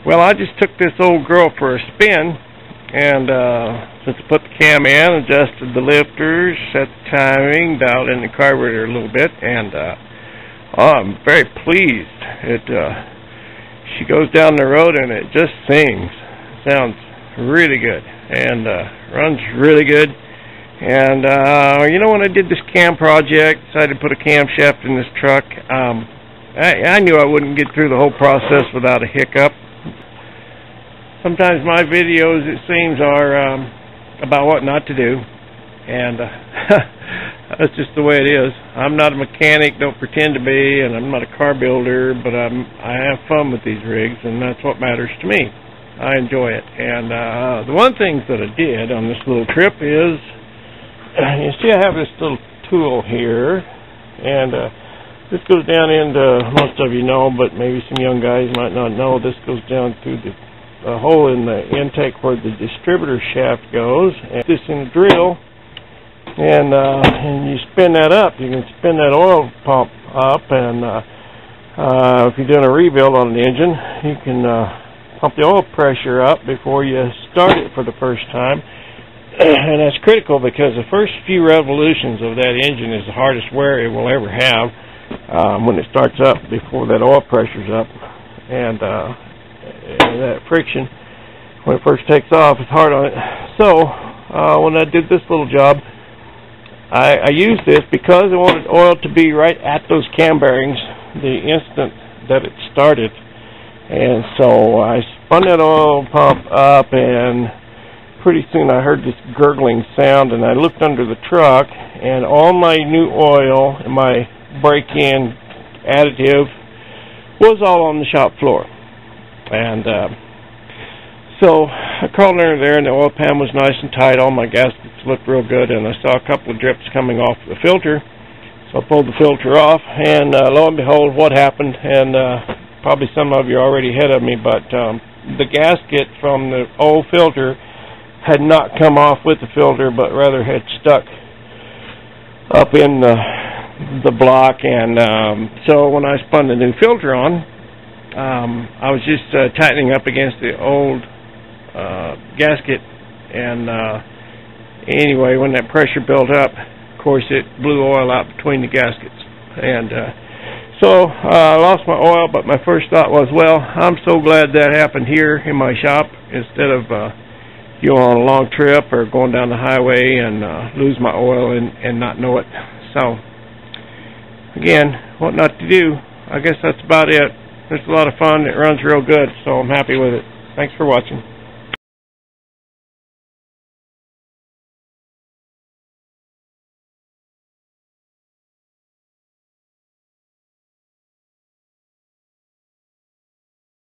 Well, I just took this old girl for a spin, and since I put the cam in, adjusted the lifters, set the timing, dialed in the carburetor a little bit, and I'm very pleased. She goes down the road and it just sings. Sounds really good, and runs really good. And when I did this cam project, decided to put a camshaft in this truck, I knew I wouldn't get through the whole process without a hiccup. Sometimes my videos, it seems, are about what not to do, and that's just the way it is. I'm not a mechanic, don't pretend to be, and I'm not a car builder, but I have fun with these rigs, and that's what matters to me. I enjoy it. And the one thing that I did on this little trip is, you see I have this little tool here, and this goes down into, most of you know, but maybe some young guys might not know, this goes down through the hole in the intake where the distributor shaft goes, and this in the drill, and you spin that up. You can spin that oil pump up, and if you're doing a rebuild on an engine, you can pump the oil pressure up before you start it for the first time. And that's critical because the first few revolutions of that engine is the hardest wear it will ever have when it starts up before that oil pressure's up. And that friction, when it first takes off, is hard on it. So when I did this little job, I used this because I wanted oil to be right at those cam bearings the instant that it started. And so I spun that oil pump up, and pretty soon I heard this gurgling sound, and I looked under the truck, and all my new oil and my break-in additive was all on the shop floor. And so I crawled under there, and the oil pan was nice and tight. All my gaskets looked real good, and I saw a couple of drips coming off the filter. So I pulled the filter off, and lo and behold, what happened? And probably some of you are already ahead of me, but the gasket from the old filter had not come off with the filter, but rather had stuck up in the block. And so when I spun the new filter on, I was just tightening up against the old gasket, and anyway, when that pressure built up, of course, it blew oil out between the gaskets. And so I lost my oil, but my first thought was, well, I'm so glad that happened here in my shop instead of on a long trip or going down the highway and lose my oil and not know it. So again, what not to do, I guess that's about it. It's a lot of fun. It runs real good, so I'm happy with it. Thanks for watching.